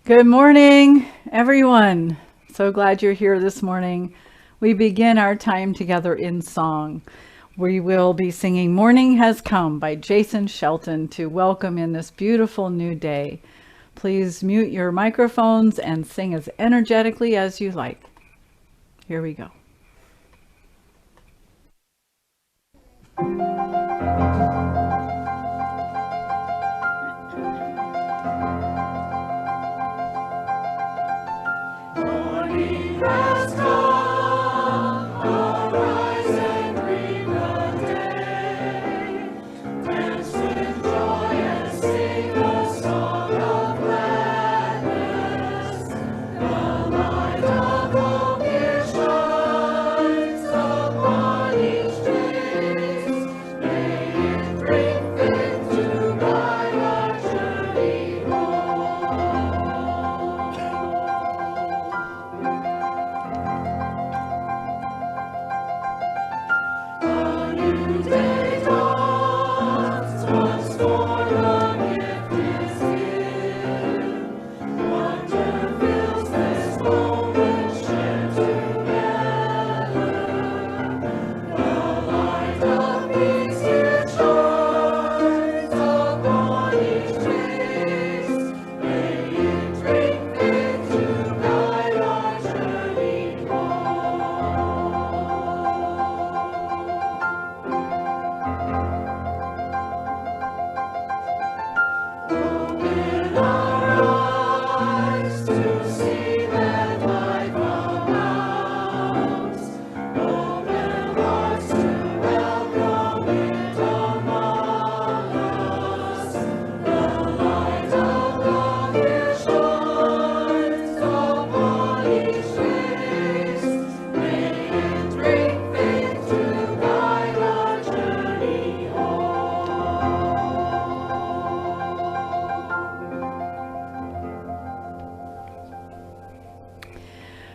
Good morning, everyone. So glad you're here this morning. We begin our time together in song. We will be singing Morning Has Come by Jason Shelton to welcome in this beautiful new day. Please mute your microphones and sing as energetically as you like. Here we go.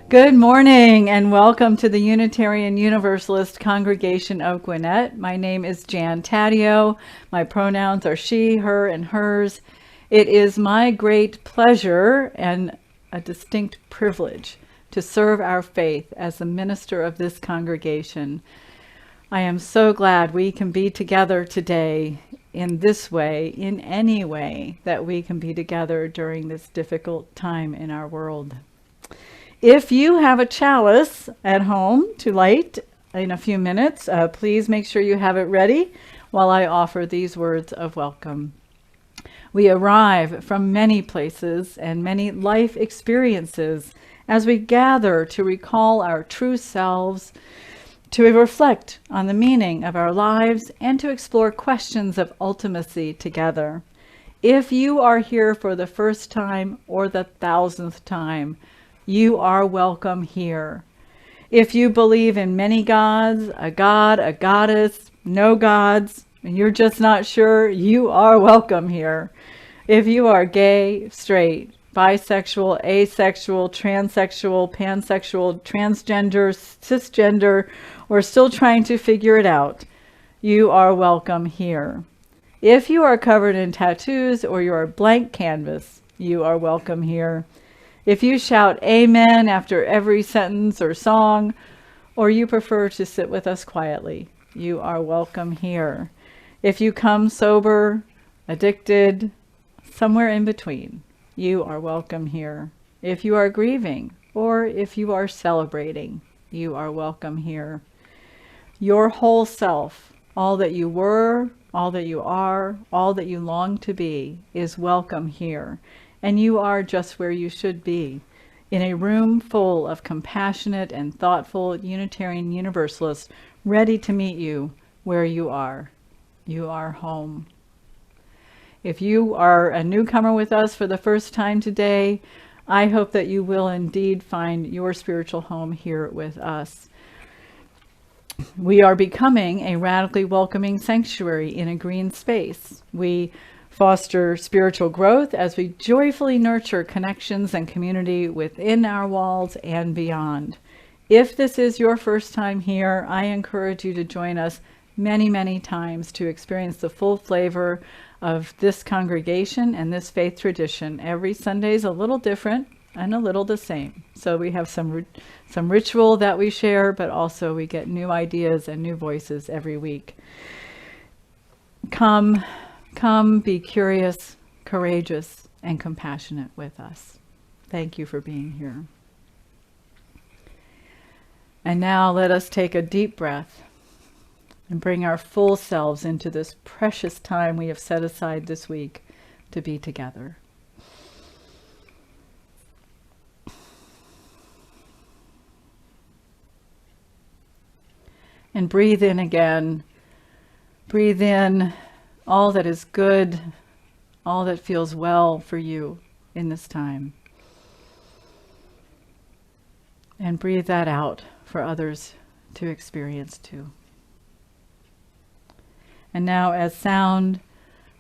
Good morning and welcome to the Unitarian Universalist Congregation of Gwinnett. My name is Jan Taddeo. My pronouns are she, her, and hers. It is my great pleasure and a distinct privilege to serve our faith as the minister of this congregation. I am so glad we can be together today in this way, in any way that we can be together during this difficult time in our world. If you have a chalice at home to light in a few minutes, please make sure you have it ready while I offer these words of welcome. We arrive from many places and many life experiences as we gather to recall our true selves, to reflect on the meaning of our lives, and to explore questions of ultimacy together. If you are here for the first time or the 1,000th time, you are welcome here. If you believe in many gods, a god, a goddess, no gods, and you're just not sure, you are welcome here. If you are gay, straight, bisexual, asexual, transsexual, pansexual, transgender, cisgender, or still trying to figure it out, you are welcome here. If you are covered in tattoos or you are blank canvas, you are welcome here. If you shout amen after every sentence or song, or you prefer to sit with us quietly, you are welcome here. If you come sober, addicted, somewhere in between, you are welcome here. If you are grieving, or if you are celebrating, you are welcome here. Your whole self, all that you were, all that you are, all that you long to be, is welcome here. And you are just where you should be, in a room full of compassionate and thoughtful Unitarian Universalists ready to meet you where you are. You are home. If you are a newcomer with us for the first time today, I hope that you will indeed find your spiritual home here with us. We are becoming a radically welcoming sanctuary in a green space. We foster spiritual growth as we joyfully nurture connections and community within our walls and beyond. If this is your first time here, I encourage you to join us many, many times to experience the full flavor of this congregation and this faith tradition. Every Sunday is a little different and a little the same. So we have some ritual that we share, but also we get new ideas and new voices every week. Come, be curious, courageous, and compassionate with us. Thank you for being here. And now let us take a deep breath and bring our full selves into this precious time we have set aside this week to be together. And breathe in again. Breathe in all that is good, all that feels well for you in this time. And breathe that out for others to experience too. And now as sound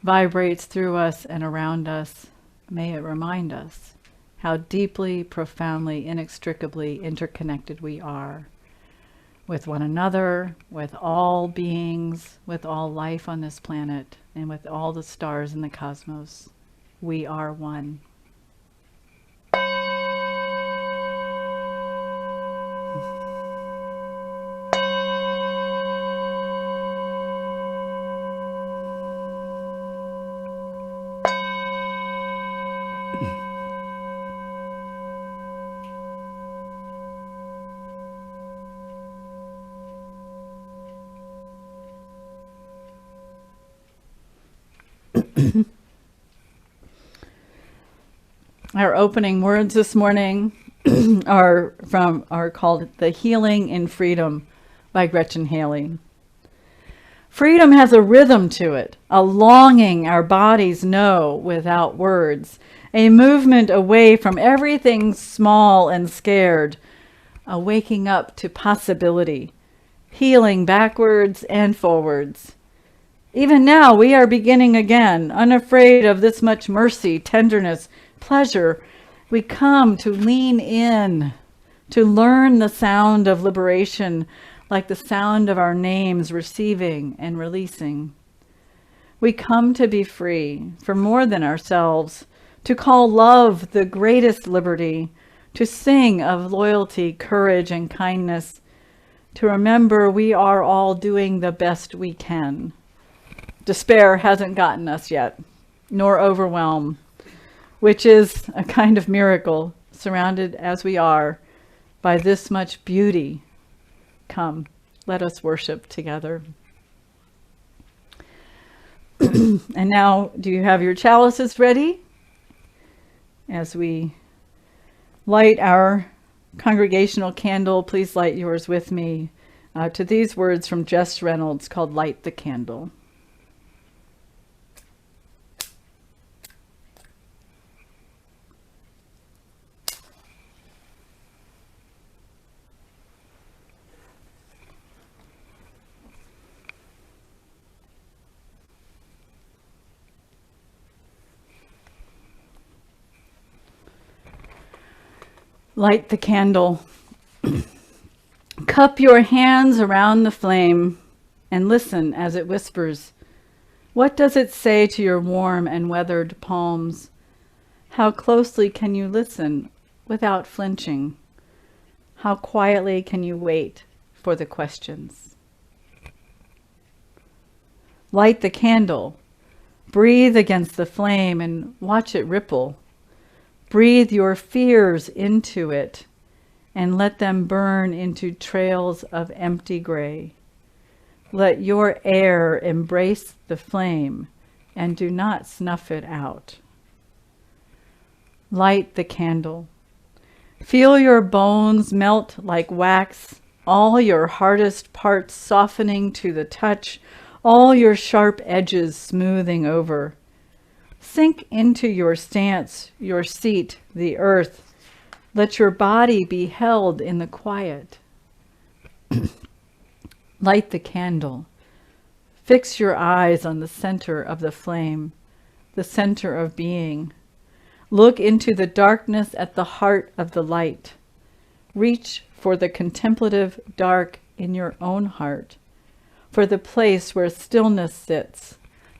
vibrates through us and around us, may it remind us how deeply, profoundly, inextricably interconnected we are with one another, with all beings, with all life on this planet, and with all the stars in the cosmos. We are one. Our opening words this morning are called "The Healing in Freedom" by Gretchen Haley. Freedom has a rhythm to it, a longing our bodies know without words, a movement away from everything small and scared, a waking up to possibility, healing backwards and forwards. Even now we are beginning again, unafraid of this much mercy, tenderness, pleasure. We come to lean in, to learn the sound of liberation, like the sound of our names receiving and releasing. We come to be free for more than ourselves, to call love the greatest liberty, to sing of loyalty, courage, and kindness, to remember we are all doing the best we can. Despair hasn't gotten us yet, nor overwhelm, which is a kind of miracle, surrounded as we are by this much beauty. Come, let us worship together. And now, do you have your chalices ready? As we light our congregational candle, please light yours with me to these words from Jess Reynolds called "Light the Candle." Light the candle. Cup your hands around the flame and listen as it whispers. What does it say to your warm and weathered palms? How closely can you listen without flinching? How quietly can you wait for the questions? Light the candle. Breathe against the flame and watch it ripple. Breathe your fears into it and let them burn into trails of empty gray. Let your air embrace the flame and do not snuff it out. Light the candle. Feel your bones melt like wax, all your hardest parts softening to the touch, all your sharp edges smoothing over. Sink into your stance, your seat, the earth. Let your body be held in the quiet. Light the candle. Fix your eyes on the center of the flame, the center of being. Look into the darkness at the heart of the light. Reach for the contemplative dark in your own heart. for the place where stillness sits,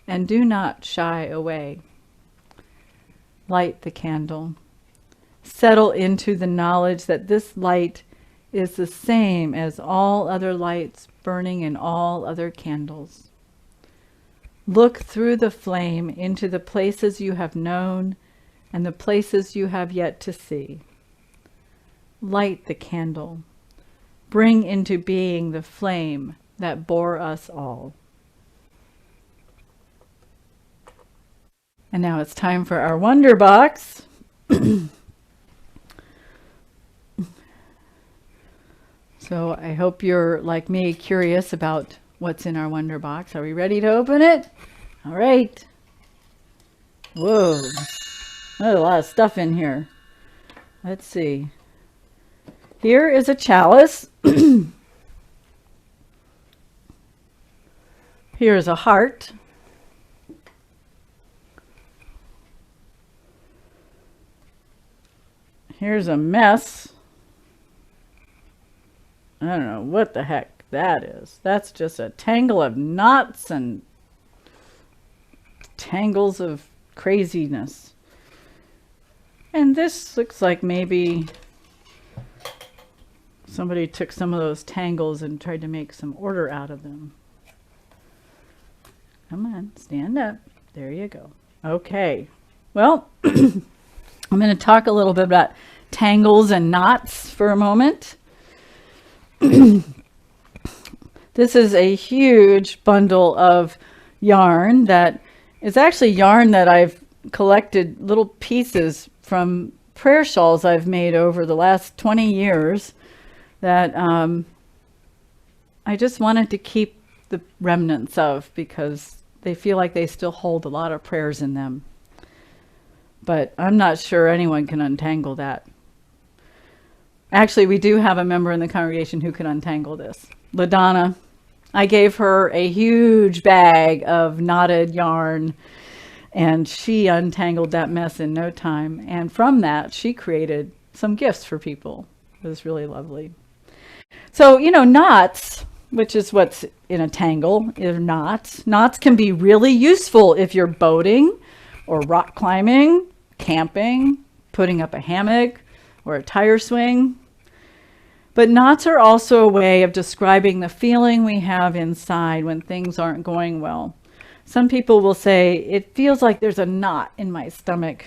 and do not shy away. Light the candle. Settle into the knowledge that this light is the same as all other lights burning in all other candles. Look through the flame into the places you have known and the places you have yet to see. Light the candle. Bring into being the flame that bore us all. And now it's time for our Wonder Box. So I hope you're, like me, curious about what's in our Wonder Box. Are we ready to open it? All right. Whoa. There's a lot of stuff in here. Let's see. Here is a chalice. Here is a heart. Here's a mess. I don't know what the heck that is. That's just a tangle of knots and tangles of craziness. And this looks like maybe somebody took some of those tangles and tried to make some order out of them. Come on, stand up. There you go. Okay. Well, I'm going to talk a little bit about tangles and knots for a moment. This is a huge bundle of yarn that is actually yarn that I've collected little pieces from prayer shawls I've made over the last 20 years that I just wanted to keep the remnants of because they feel like they still hold a lot of prayers in them. But I'm not sure anyone can untangle that. Actually, we do have a member in the congregation who can untangle this. LaDonna. I gave her a huge bag of knotted yarn and she untangled that mess in no time. And from that, she created some gifts for people. It was really lovely. So, you know, knots, which is what's in a tangle, is knots. Knots can be really useful if you're boating or rock climbing, camping, putting up a hammock or a tire swing. But knots are also a way of describing the feeling we have inside when things aren't going well. Some people will say, it feels like there's a knot in my stomach.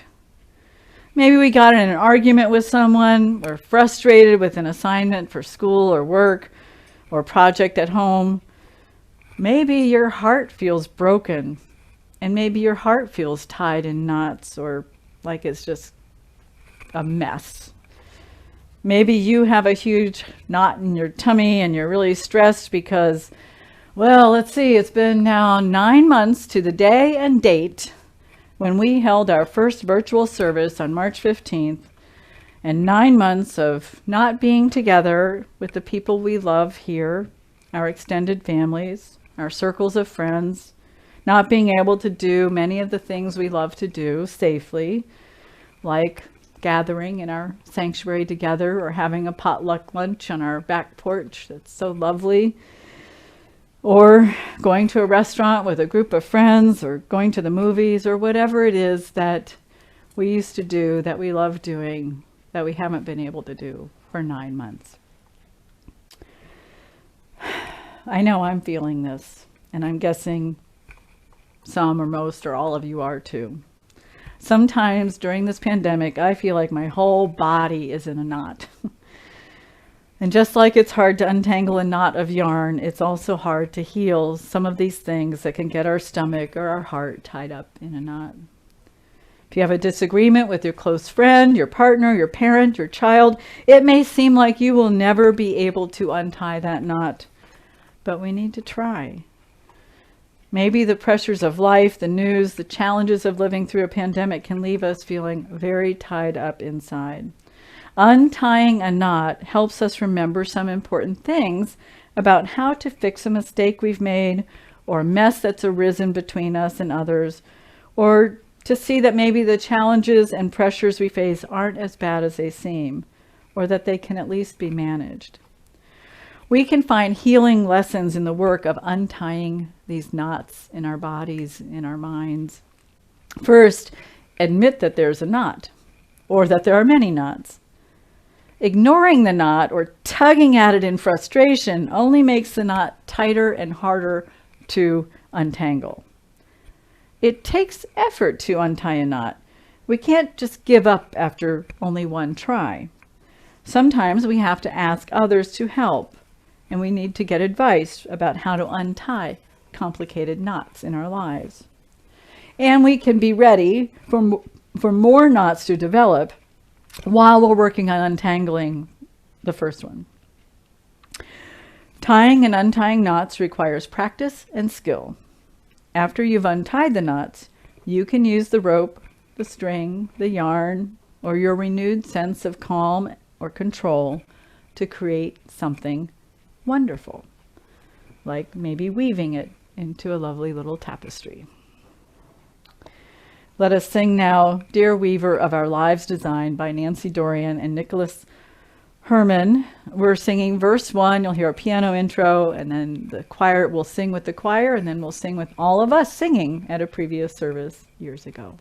Maybe we got in an argument with someone, or frustrated with an assignment for school or work or project at home. Maybe your heart feels broken, and maybe your heart feels tied in knots or like it's just a mess. Maybe you have a huge knot in your tummy and you're really stressed because, well, let's see, it's been now 9 months to the day and date when we held our first virtual service on March 15th, and 9 months of not being together with the people we love here, our extended families, our circles of friends, not being able to do many of the things we love to do safely, like gathering in our sanctuary together or having a potluck lunch on our back porch that's so lovely, or going to a restaurant with a group of friends, or going to the movies, or whatever it is that we used to do that we love doing that we haven't been able to do for 9 months. I know I'm feeling this, and I'm guessing some or most or all of you are too. Sometimes during this pandemic, I feel like my whole body is in a knot. And just like it's hard to untangle a knot of yarn, it's also hard to heal some of these things that can get our stomach or our heart tied up in a knot. If you have a disagreement with your close friend, your partner, your parent, your child, it may seem like you will never be able to untie that knot, but we need to try. Maybe the pressures of life, the news, the challenges of living through a pandemic can leave us feeling very tied up inside. Untying a knot helps us remember some important things about how to fix a mistake we've made, or a mess that's arisen between us and others, or to see that maybe the challenges and pressures we face aren't as bad as they seem, or that they can at least be managed. We can find healing lessons in the work of untying these knots in our bodies, in our minds. First, admit that there's a knot, or that there are many knots. Ignoring the knot or tugging at it in frustration only makes the knot tighter and harder to untangle. It takes effort to untie a knot. We can't just give up after only one try. Sometimes we have to ask others to help, and we need to get advice about how to untie complicated knots in our lives. And we can be ready for more knots to develop while we're working on untangling the first one. Tying and untying knots requires practice and skill. After you've untied the knots, you can use the rope, the string, the yarn, or your renewed sense of calm or control to create something wonderful, like maybe weaving it into a lovely little tapestry. Let us sing now, Dear Weaver of Our Lives Design by Nancy Dorian and Nicholas Herman. We're singing verse 1. You'll hear a piano intro, and then the choir will sing with the choir, and then we'll sing with all of us singing at a previous service years ago.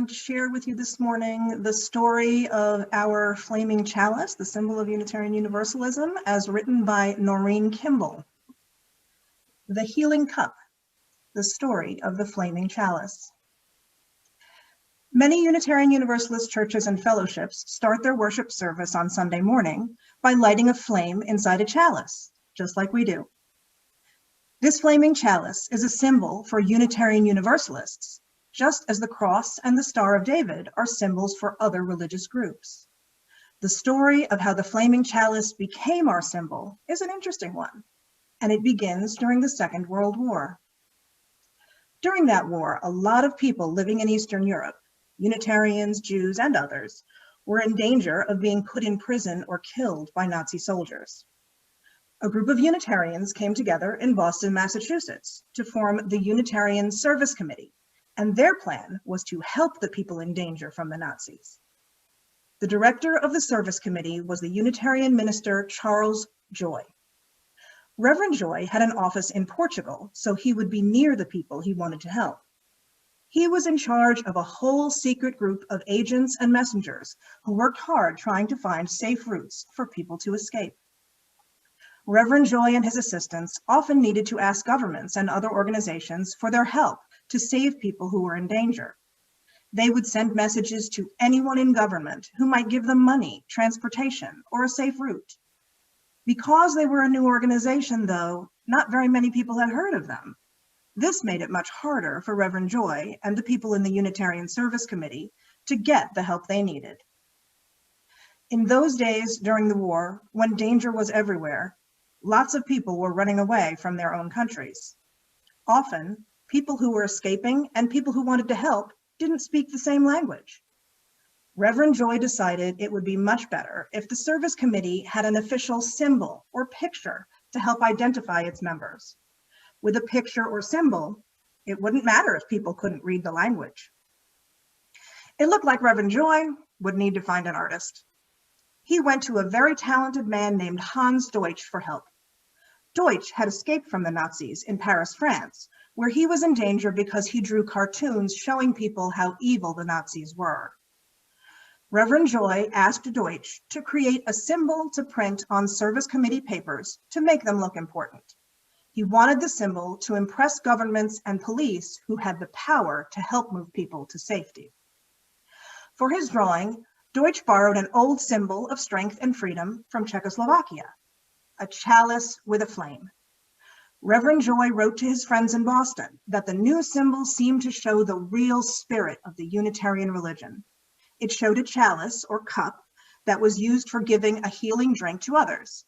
Share with you this morning the story of our flaming chalice, the symbol of Unitarian Universalism, as written by Noreen Kimball. The Healing Cup, the story of the flaming chalice. Many Unitarian Universalist churches and fellowships start their worship service on Sunday morning by lighting a flame inside a chalice, just like we do. This flaming chalice is a symbol for Unitarian Universalists, just as the cross and the Star of David are symbols for other religious groups. The story of how the flaming chalice became our symbol is an interesting one, and it begins during the Second World War. During that war, a lot of people living in Eastern Europe, Unitarians, Jews, and others, were in danger of being put in prison or killed by Nazi soldiers. A group of Unitarians came together in Boston, Massachusetts, to form the Unitarian Service Committee, and their plan was to help the people in danger from the Nazis. The director of the service committee was the Unitarian minister Charles Joy. Reverend Joy had an office in Portugal, so he would be near the people he wanted to help. He was in charge of a whole secret group of agents and messengers who worked hard trying to find safe routes for people to escape. Reverend Joy and his assistants often needed to ask governments and other organizations for their help to save people who were in danger. They would send messages to anyone in government who might give them money, transportation, or a safe route. Because they were a new organization, though, not very many people had heard of them. This made it much harder for Reverend Joy and the people in the Unitarian Service Committee to get the help they needed. In those days during the war, when danger was everywhere, lots of people were running away from their own countries. Often, people who were escaping and people who wanted to help didn't speak the same language. Reverend Joy decided it would be much better if the service committee had an official symbol or picture to help identify its members. With a picture or symbol, it wouldn't matter if people couldn't read the language. It looked like Reverend Joy would need to find an artist. he went to a very talented man named Hans Deutsch for help. Deutsch had escaped from the Nazis in Paris, France, where he was in danger because he drew cartoons showing people how evil the Nazis were. Reverend Joy asked Deutsch to create a symbol to print on service committee papers to make them look important. He wanted the symbol to impress governments and police who had the power to help move people to safety. For his drawing, Deutsch borrowed an old symbol of strength and freedom from Czechoslovakia, a chalice with a flame. Reverend Joy wrote to his friends in Boston that the new symbol seemed to show the real spirit of the Unitarian religion. It showed a chalice or cup that was used for giving a healing drink to others.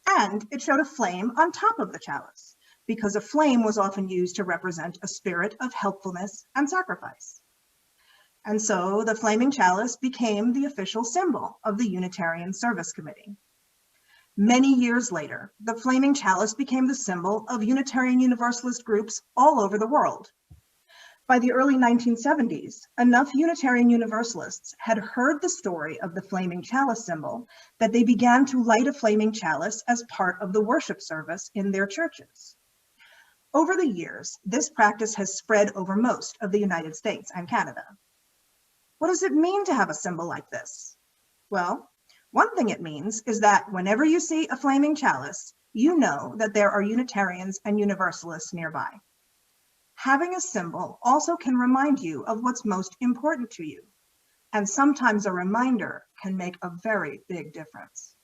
And it showed a flame on top of the chalice, because a flame was often used to represent a spirit of helpfulness and sacrifice. And so the flaming chalice became the official symbol of the Unitarian Service Committee. Many years later, the flaming chalice became the symbol of Unitarian Universalist groups all over the world. By the early 1970s, enough Unitarian Universalists had heard the story of the flaming chalice symbol that they began to light a flaming chalice as part of the worship service in their churches. Over the years, this practice has spread over most of the United States and Canada. What does it mean to have a symbol like this? Well, one thing it means is that whenever you see a flaming chalice, you know that there are Unitarians and Universalists nearby. Having a symbol also can remind you of what's most important to you, and sometimes a reminder can make a very big difference.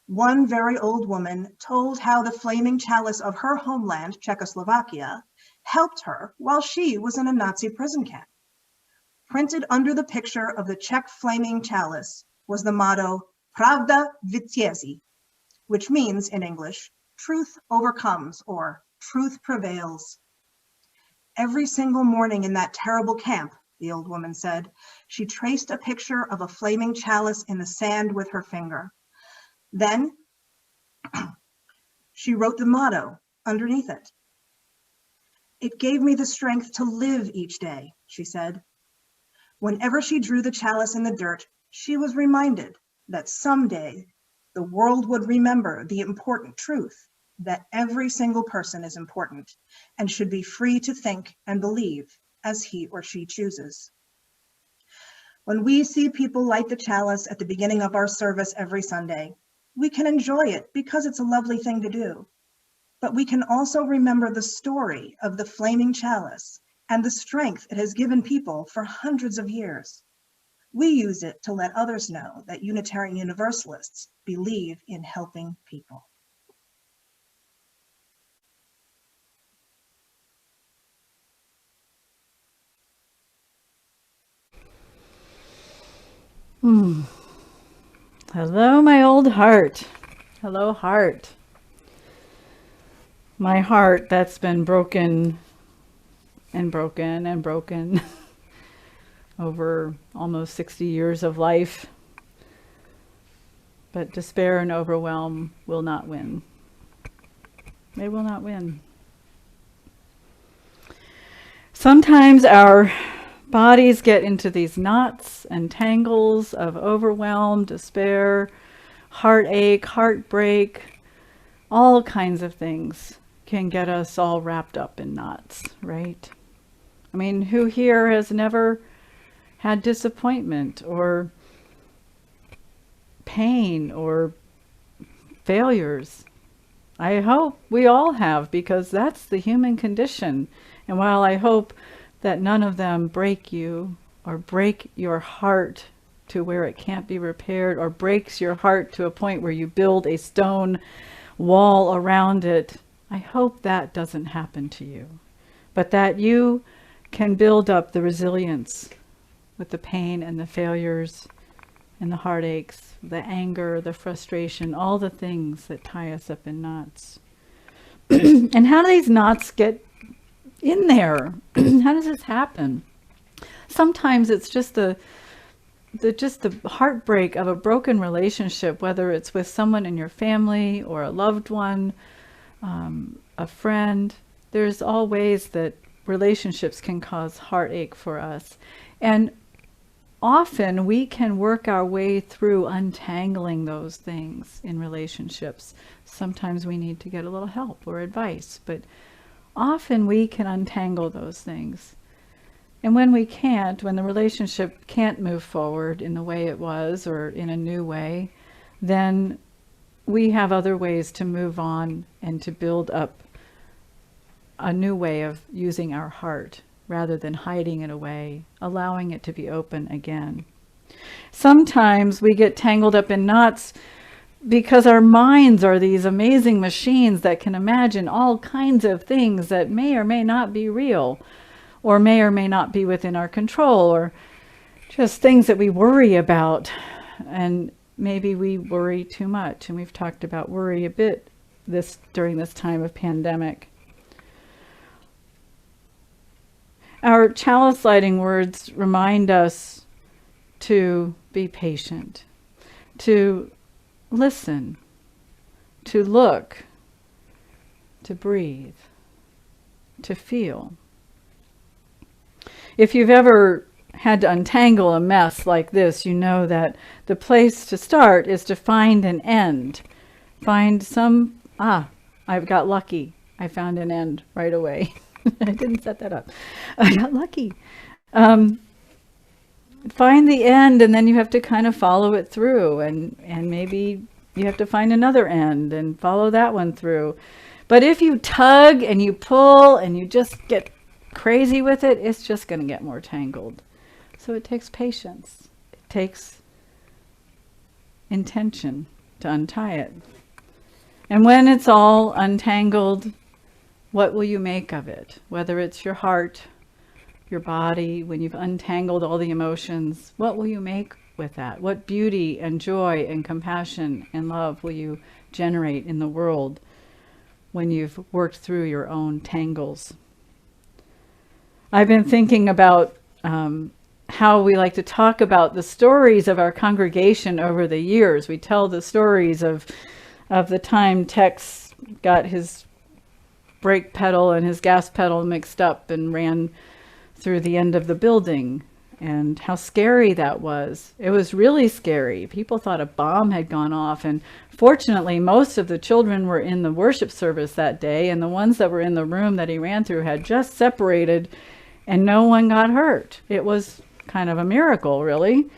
One very old woman told how the flaming chalice of her homeland, Czechoslovakia, helped her while she was in a Nazi prison camp. Printed under the picture of the Czech flaming chalice was the motto, Pravda zvítězí, which means in English, truth overcomes, or truth prevails. Every single morning in that terrible camp, the old woman said, she traced a picture of a flaming chalice in the sand with her finger. Then she wrote the motto underneath it. It gave me the strength to live each day, she said. Whenever she drew the chalice in the dirt, she was reminded that someday the world would remember the important truth that every single person is important and should be free to think and believe as he or she chooses. When we see people light the chalice at the beginning of our service every Sunday, we can enjoy it because it's a lovely thing to do. But we can also remember the story of the flaming chalice and the strength it has given people for hundreds of years. We use it to let others know that Unitarian Universalists believe in helping people. Hello, my old heart. Hello, heart. My heart that's been broken and broken and broken over almost 60 years of life. But despair and overwhelm will not win. They will not win. Sometimes our bodies get into these knots and tangles of overwhelm, despair, heartache, heartbreak, all kinds of things can get us all wrapped up in knots, right? I mean, who here has never had disappointment or pain or failures? I hope we all have, because that's the human condition. And while I hope that none of them break you or break your heart to where it can't be repaired, or breaks your heart to a point where you build a stone wall around it, I hope that doesn't happen to you, but that you can build up the resilience with the pain and the failures and the heartaches, the anger, the frustration, all the things that tie us up in knots. And how do these knots get in there? How does this happen? Sometimes it's just the heartbreak of a broken relationship, whether it's with someone in your family or a loved one, a friend. There's all ways that relationships can cause heartache for us. And often we can work our way through untangling those things in relationships. Sometimes we need to get a little help or advice, but often we can untangle those things. And when we can't, when the relationship can't move forward in the way it was or in a new way, then we have other ways to move on and to build up a new way of using our heart rather than hiding it away, allowing it to be open again. Sometimes we get tangled up in knots because our minds are these amazing machines that can imagine all kinds of things that may or may not be real, or may or may not be within our control, or just things that we worry about. And maybe we worry too much. And we've talked about worry a bit during this time of pandemic. Our chalice lighting words remind us to be patient, to listen, to look, to breathe, to feel. If you've ever had to untangle a mess like this, you know that the place to start is to find an end. Find some, I've got lucky. I found an end right away. I didn't set that up. I got lucky. Find the end, and then you have to kind of follow it through, and maybe you have to find another end and follow that one through. But if you tug and you pull and you just get crazy with it, it's just going to get more tangled. So it takes patience. It takes intention to untie it. And when it's all untangled, what will you make of it? Whether it's your heart, your body, when you've untangled all the emotions, what will you make with that? What beauty and joy and compassion and love will you generate in the world when you've worked through your own tangles? I've been thinking about how we like to talk about the stories of our congregation over the years. We tell the stories of the time Tex got his brake pedal and his gas pedal mixed up and ran through the end of the building, and how scary that was. It was really scary. People thought a bomb had gone off, and fortunately most of the children were in the worship service that day, and the ones that were in the room that he ran through had just separated and no one got hurt. It was kind of a miracle, really,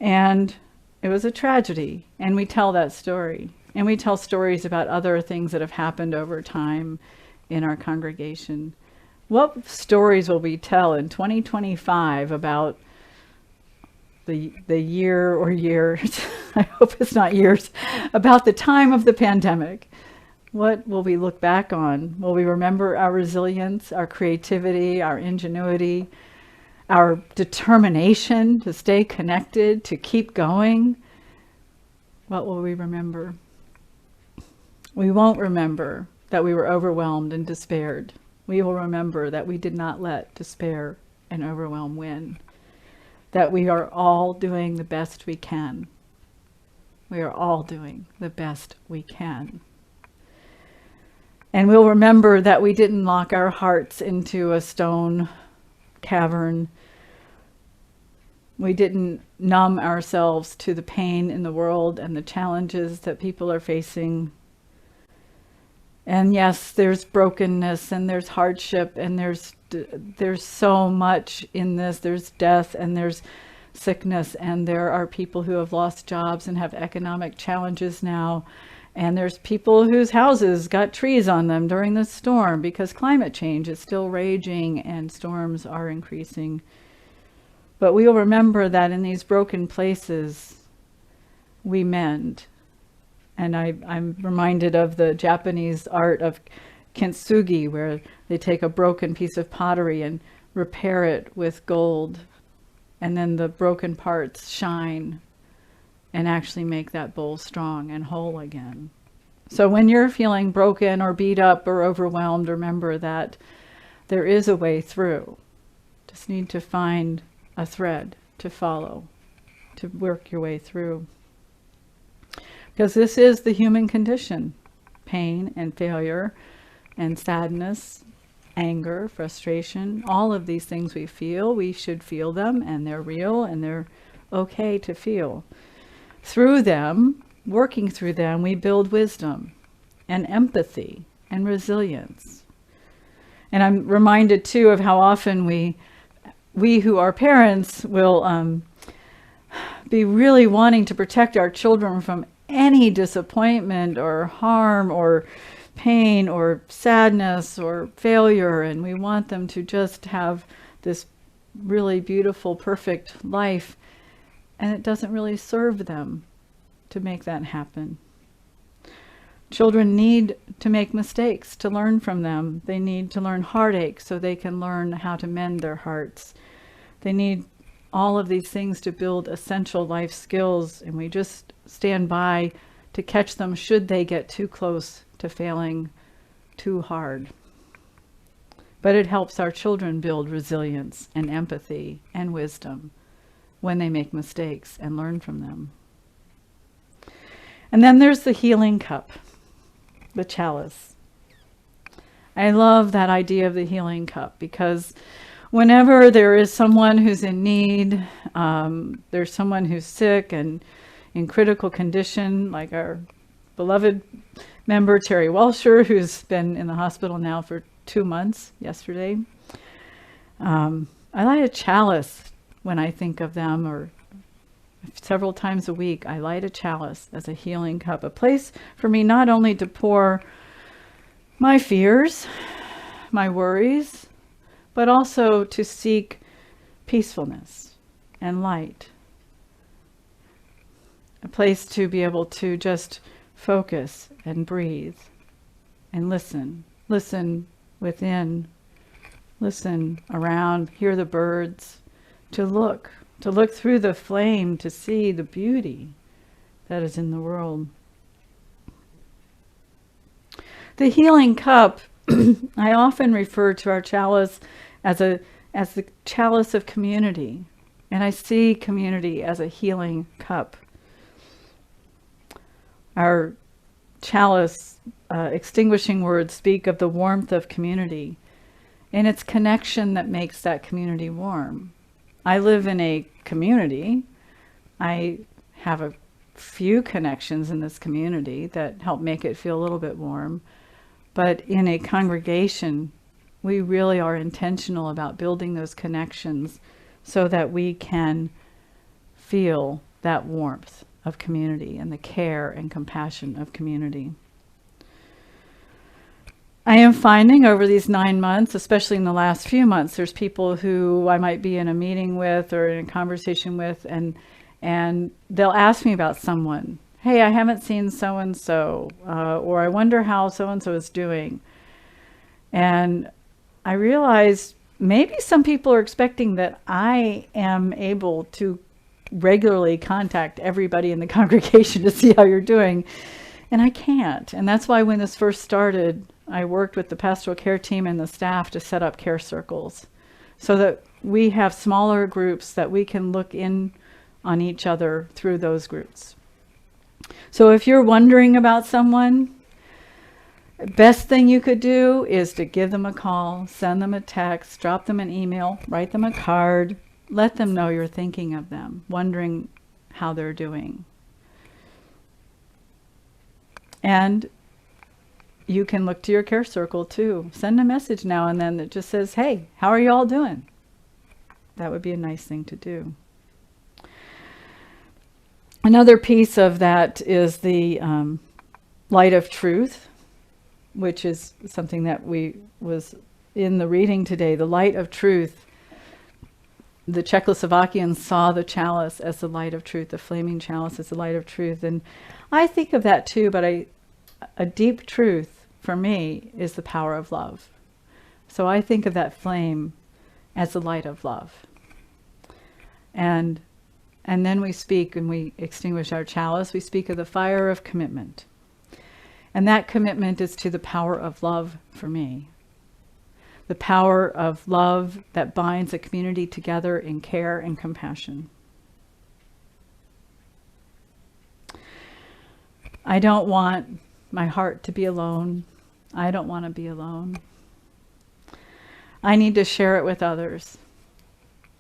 and it was a tragedy. And we tell that story, and we tell stories about other things that have happened over time in our congregation. What stories will we tell in 2025 about the year or years, I hope it's not years, about the time of the pandemic? What will we look back on? Will we remember our resilience, our creativity, our ingenuity, our determination to stay connected, to keep going? What will we remember? We won't remember that we were overwhelmed and despaired. We will remember that we did not let despair and overwhelm win. That we are all doing the best we can. We are all doing the best we can. And we'll remember that we didn't lock our hearts into a stone cavern. We didn't numb ourselves to the pain in the world and the challenges that people are facing. And yes, there's brokenness and there's hardship and there's so much in this. There's death and there's sickness, and there are people who have lost jobs and have economic challenges now. And there's people whose houses got trees on them during the storm because climate change is still raging and storms are increasing. But we'll remember that in these broken places, we mend. And I'm reminded of the Japanese art of kintsugi, where they take a broken piece of pottery and repair it with gold. And then the broken parts shine and actually make that bowl strong and whole again. So when you're feeling broken or beat up or overwhelmed, remember that there is a way through. Just need to find a thread to follow, to work your way through. Because this is the human condition. Pain and failure and sadness, anger, frustration, all of these things we feel, we should feel them, and they're real and they're okay to feel. Through them, working through them, we build wisdom and empathy and resilience. And I'm reminded too of how often we who are parents will be really wanting to protect our children from any disappointment or harm or pain or sadness or failure, and we want them to just have this really beautiful, perfect life, and it doesn't really serve them to make that happen. Children need to make mistakes to learn from them. They need to learn heartache so they can learn how to mend their hearts. They need all of these things to build essential life skills, and we just stand by to catch them should they get too close to failing too hard. But it helps our children build resilience and empathy and wisdom when they make mistakes and learn from them. And then there's the healing cup, the chalice. I love that idea of the healing cup because whenever there is someone who's in need, there's someone who's sick and in critical condition, like our beloved member Terry Walsher, who's been in the hospital now for 2 months, yesterday. I light a chalice when I think of them, or several times a week, I light a chalice as a healing cup, a place for me not only to pour my fears, my worries, but also to seek peacefulness and light. A place to be able to just focus and breathe and listen. Listen within, listen around, hear the birds, to look through the flame to see the beauty that is in the world. The healing cup, I often refer to our chalice as the chalice of community, and I see community as a healing cup. Our chalice extinguishing words speak of the warmth of community, and it's connection that makes that community warm. I live in a community. I have a few connections in this community that help make it feel a little bit warm. But in a congregation, we really are intentional about building those connections so that we can feel that warmth of community and the care and compassion of community. I am finding over these 9 months, especially in the last few months, there's people who I might be in a meeting with or in a conversation with, and they'll ask me about someone. Hey, I haven't seen so-and-so, or I wonder how so-and-so is doing. And I realize maybe some people are expecting that I am able to regularly contact everybody in the congregation to see how you're doing. And I can't. And that's why when this first started, I worked with the pastoral care team and the staff to set up care circles so that we have smaller groups that we can look in on each other through those groups. So if you're wondering about someone, best thing you could do is to give them a call, send them a text, drop them an email, write them a card, let them know you're thinking of them, wondering how they're doing. And you can look to your care circle too. Send a message now and then that just says, hey, how are you all doing? That would be a nice thing to do. Another piece of that is the light of truth, which is something that was in the reading today. The light of truth. The Czechoslovakians saw the chalice as the light of truth, the flaming chalice as the light of truth. And I think of that too, but a deep truth for me is the power of love. So I think of that flame as the light of love. And then we speak, and we extinguish our chalice, we speak of the fire of commitment. And that commitment is to the power of love for me. The power of love that binds a community together in care and compassion. I don't want my heart to be alone. I don't want to be alone. I need to share it with others.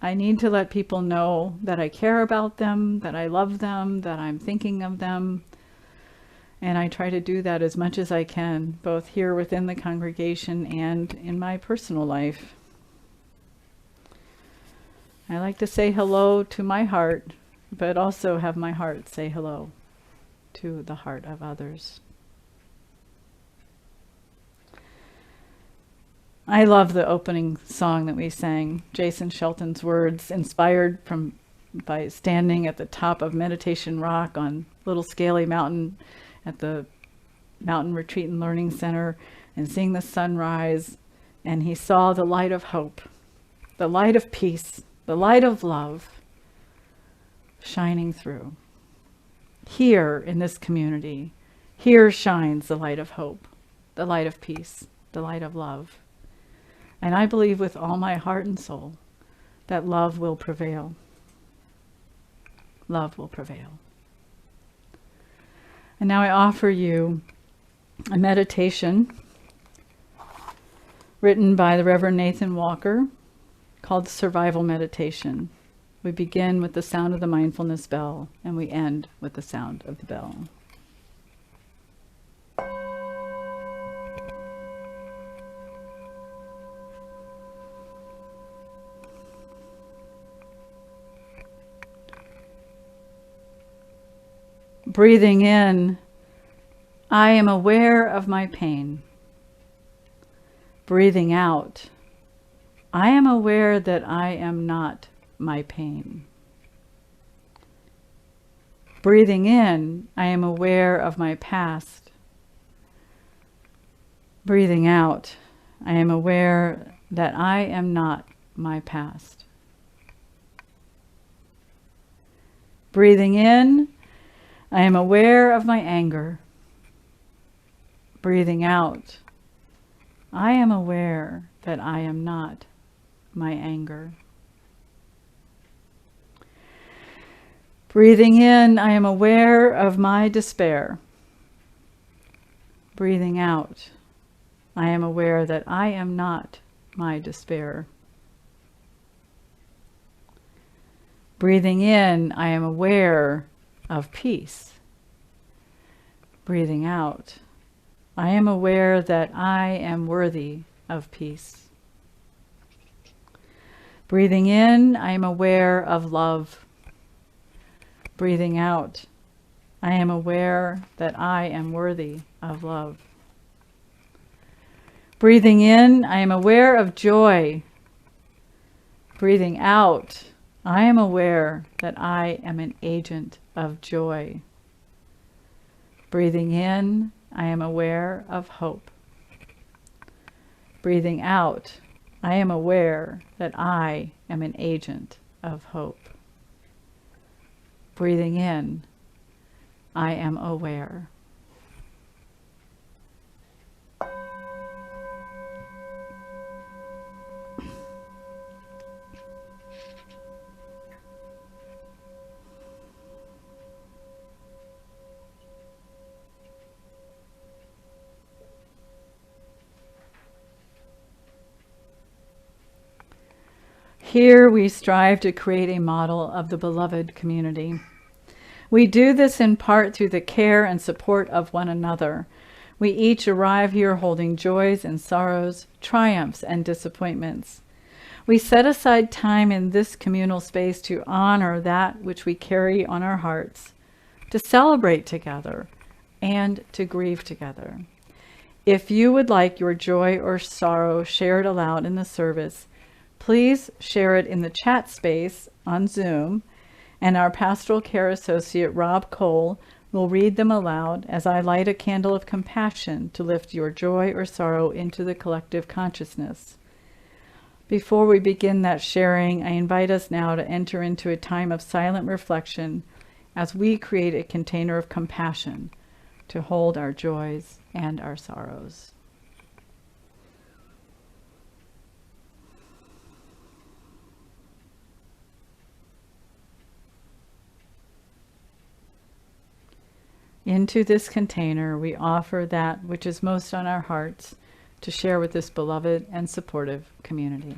I need to let people know that I care about them, that I love them, that I'm thinking of them. And I try to do that as much as I can, both here within the congregation and in my personal life. I like to say hello to my heart, but also have my heart say hello to the heart of others. I love the opening song that we sang, Jason Shelton's words, inspired by standing at the top of Meditation Rock on Little Scaly Mountain at the Mountain Retreat and Learning Center and seeing the sunrise. And he saw the light of hope, the light of peace, the light of love shining through. Here in this community, here shines the light of hope, the light of peace, the light of love. And I believe with all my heart and soul that love will prevail. Love will prevail. And now I offer you a meditation written by the Reverend Nathan Walker called Survival Meditation. We begin with the sound of the mindfulness bell and we end with the sound of the bell. Breathing in, I am aware of my pain. Breathing out, I am aware that I am not my pain. Breathing in, I am aware of my past. Breathing out, I am aware that I am not my past. Breathing in, I am aware of my anger. Breathing out, I am aware that I am not my anger. Breathing in, I am aware of my despair. Breathing out, I am aware that I am not my despair. Breathing in, I am aware of peace. Breathing out, I am aware that I am worthy of peace. Breathing in, I am aware of love. Breathing out, I am aware that I am worthy of love. Breathing in, I am aware of joy. Breathing out, I am aware that I am an agent of joy. Breathing in, I am aware of hope. Breathing out, I am aware that I am an agent of hope. Breathing in, I am aware. Here we strive to create a model of the beloved community. We do this in part through the care and support of one another. We each arrive here holding joys and sorrows, triumphs and disappointments. We set aside time in this communal space to honor that which we carry on our hearts, to celebrate together, and to grieve together. If you would like your joy or sorrow shared aloud in the service, please share it in the chat space on Zoom, and our pastoral care associate, Rob Cole, will read them aloud as I light a candle of compassion to lift your joy or sorrow into the collective consciousness. Before we begin that sharing, I invite us now to enter into a time of silent reflection as we create a container of compassion to hold our joys and our sorrows. Into this container, we offer that which is most on our hearts to share with this beloved and supportive community.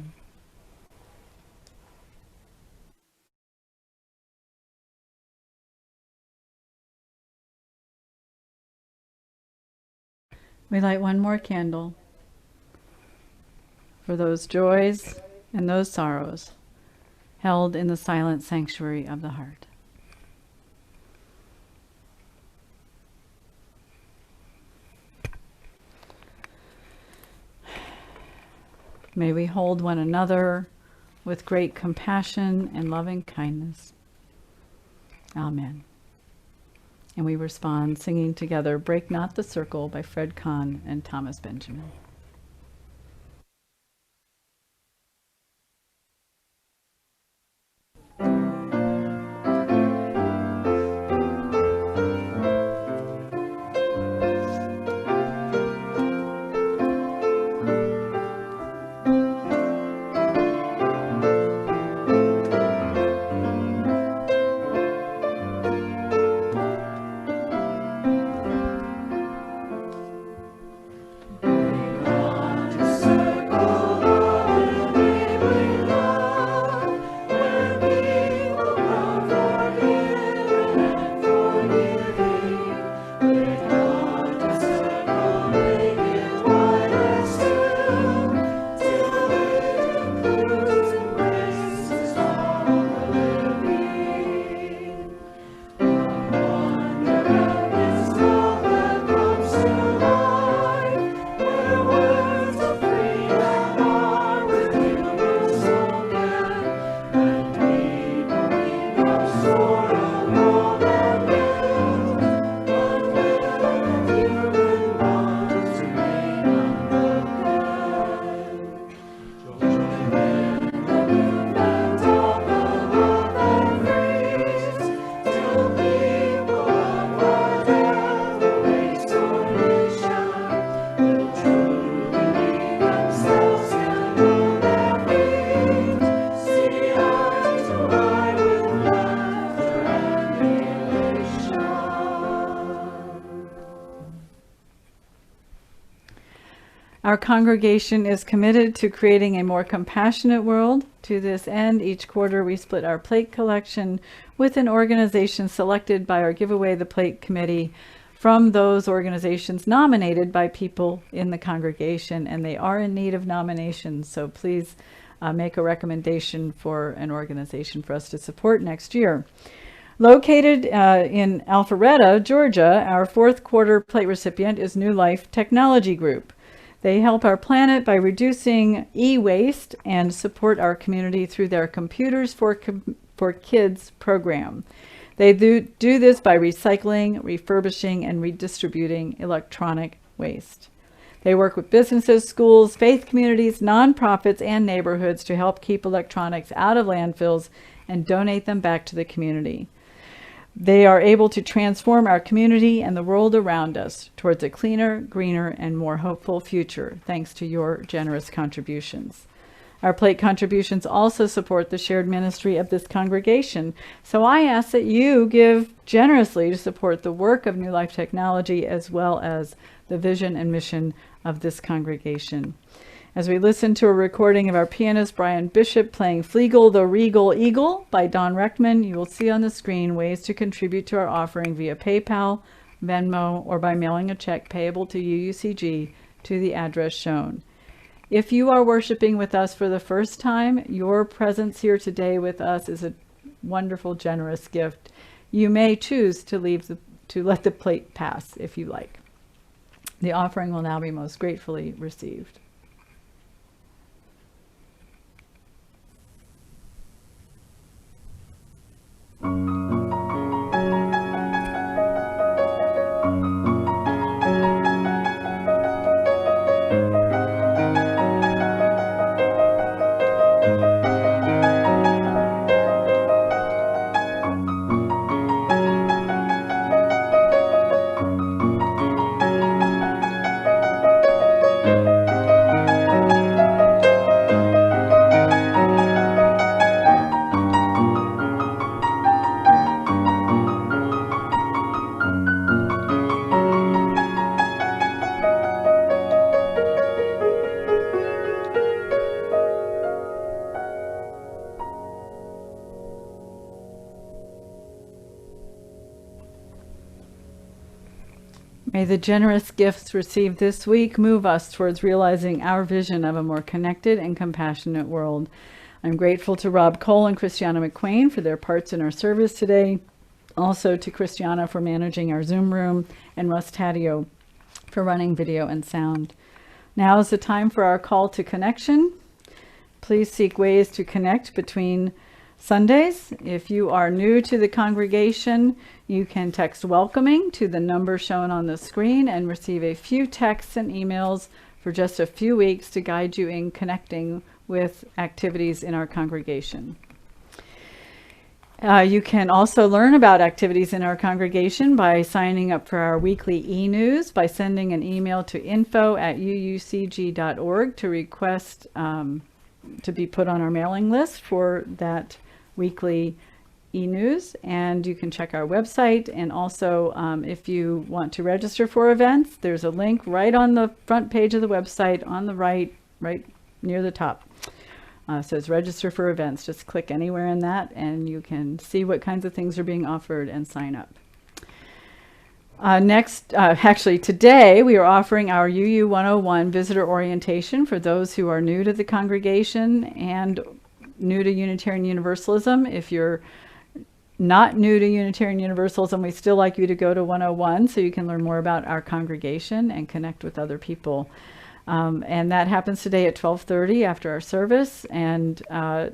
We light one more candle for those joys and those sorrows held in the silent sanctuary of the heart. May we hold one another with great compassion and loving kindness. Amen. And we respond singing together, Break Not the Circle by Fred Kahn and Thomas Benjamin. Our congregation is committed to creating a more compassionate world. To this end, each quarter we split our plate collection with an organization selected by our Give Away the Plate committee from those organizations nominated by people in the congregation, and they are in need of nominations, so please make a recommendation for an organization for us to support next year. Located in Alpharetta, Georgia, our fourth quarter plate recipient is New Life Technology Group. They help our planet by reducing e-waste and support our community through their Computers for Kids program. They do this by recycling, refurbishing, and redistributing electronic waste. They work with businesses, schools, faith communities, nonprofits, and neighborhoods to help keep electronics out of landfills and donate them back to the community. They are able to transform our community and the world around us towards a cleaner, greener, and more hopeful future, thanks to your generous contributions. Our plate contributions also support the shared ministry of this congregation, so I ask that you give generously to support the work of New Life Technology as well as the vision and mission of this congregation. As we listen to a recording of our pianist Brian Bishop playing Fleagle the Regal Eagle by Don Reckman, you will see on the screen ways to contribute to our offering via PayPal, Venmo, or by mailing a check payable to UUCG to the address shown. If you are worshiping with us for the first time, your presence here today with us is a wonderful, generous gift. You may choose to let the plate pass if you like. The offering will now be most gratefully received. May the generous gifts received this week move us towards realizing our vision of a more connected and compassionate world. I'm grateful to Rob Cole and Christiana McQuain for their parts in our service today. Also to Christiana for managing our Zoom room, and Russ Taddeo for running video and sound. Now is the time for our call to connection. Please seek ways to connect between Sundays. If you are new to the congregation, you can text welcoming to the number shown on the screen and receive a few texts and emails for just a few weeks to guide you in connecting with activities in our congregation. You can also learn about activities in our congregation by signing up for our weekly e-news by sending an email to info@uucg.org to request to be put on our mailing list for that weekly e-news. And you can check our website, and also if you want to register for events, there's a link right on the front page of the website on the right near the top. Says register for events. Just click anywhere in that and you can see what kinds of things are being offered and sign up. Actually today we are offering our UU 101 visitor orientation for those who are new to the congregation and new to Unitarian Universalism. If you're not new to Unitarian Universalism, we still like you to go to 101 so you can learn more about our congregation and connect with other people. And that happens today at 12:30 after our service. And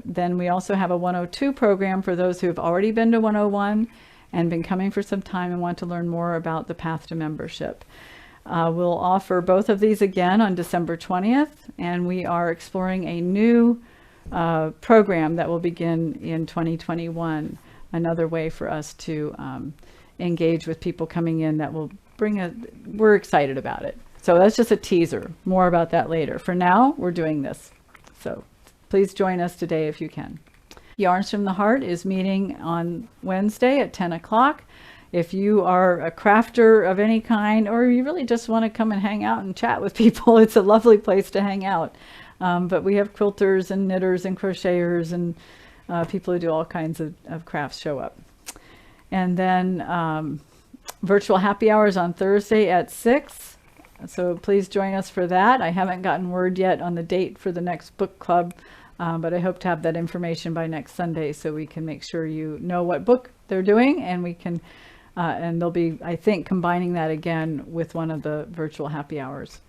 then we also have a 102 program for those who have already been to 101 and been coming for some time and want to learn more about the path to membership. We'll offer both of these again on December 20th, and we are exploring a new program that will begin in 2021, another way for us to engage with people coming in that will we're excited about it. So that's just a teaser. More about that later. For now, we're doing this. So please join us today if you can. Yarns from the Heart is meeting on Wednesday at 10 o'clock. If you are a crafter of any kind, or you really just want to come and hang out and chat with people, it's a lovely place to hang out. But we have quilters and knitters and crocheters and people who do all kinds of crafts show up. And then virtual happy hours on Thursday at 6. So please join us for that. I haven't gotten word yet on the date for the next book club, but I hope to have that information by next Sunday so we can make sure you know what book they're doing, and we can, and they'll be, I think, combining that again with one of the virtual happy hours.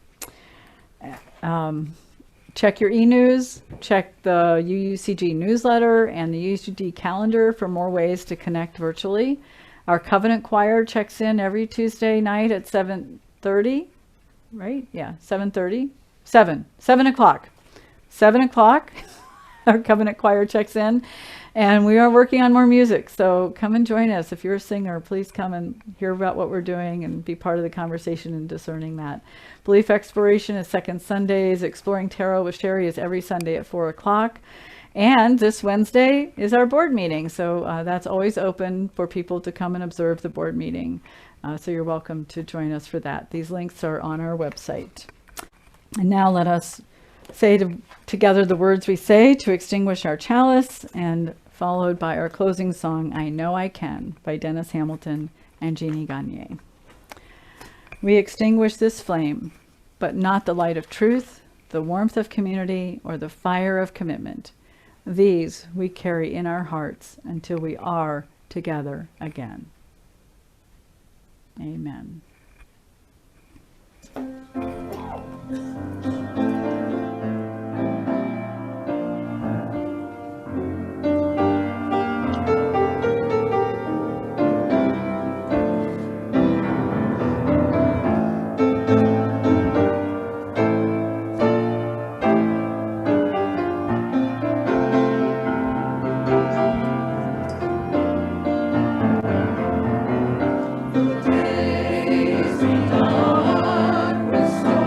Check your e-news, check the UUCG newsletter and the UUCG calendar for more ways to connect virtually. Our Covenant Choir checks in every Tuesday night at 7:30. Right? Yeah, 7:30. 7 o'clock. 7 o'clock. Our Covenant Choir checks in, and we are working on more music. So come and join us. If you're a singer, please come and hear about what we're doing and be part of the conversation and discerning that. Belief Exploration is second Sundays. Exploring Tarot with Sherry is every Sunday at 4 o'clock. And this Wednesday is our board meeting. So that's always open for people to come and observe the board meeting. So you're welcome to join us for that. These links are on our website. And now let us say together the words we say to extinguish our chalice, and followed by our closing song, I Know I Can, by Dennis Hamilton and Jeannie Gagne. We extinguish this flame, but not the light of truth, the warmth of community, or the fire of commitment. These we carry in our hearts until we are together again. Amen. Days we thought restored.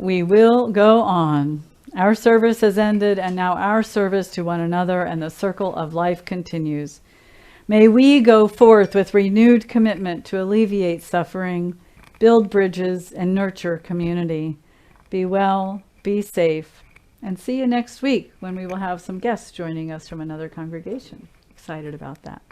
we will go on. Our service has ended, and now our service to one another and the circle of life continues. May we go forth with renewed commitment to alleviate suffering, build bridges, and nurture community. Be well, be safe, and see you next week when we will have some guests joining us from another congregation. Excited about that.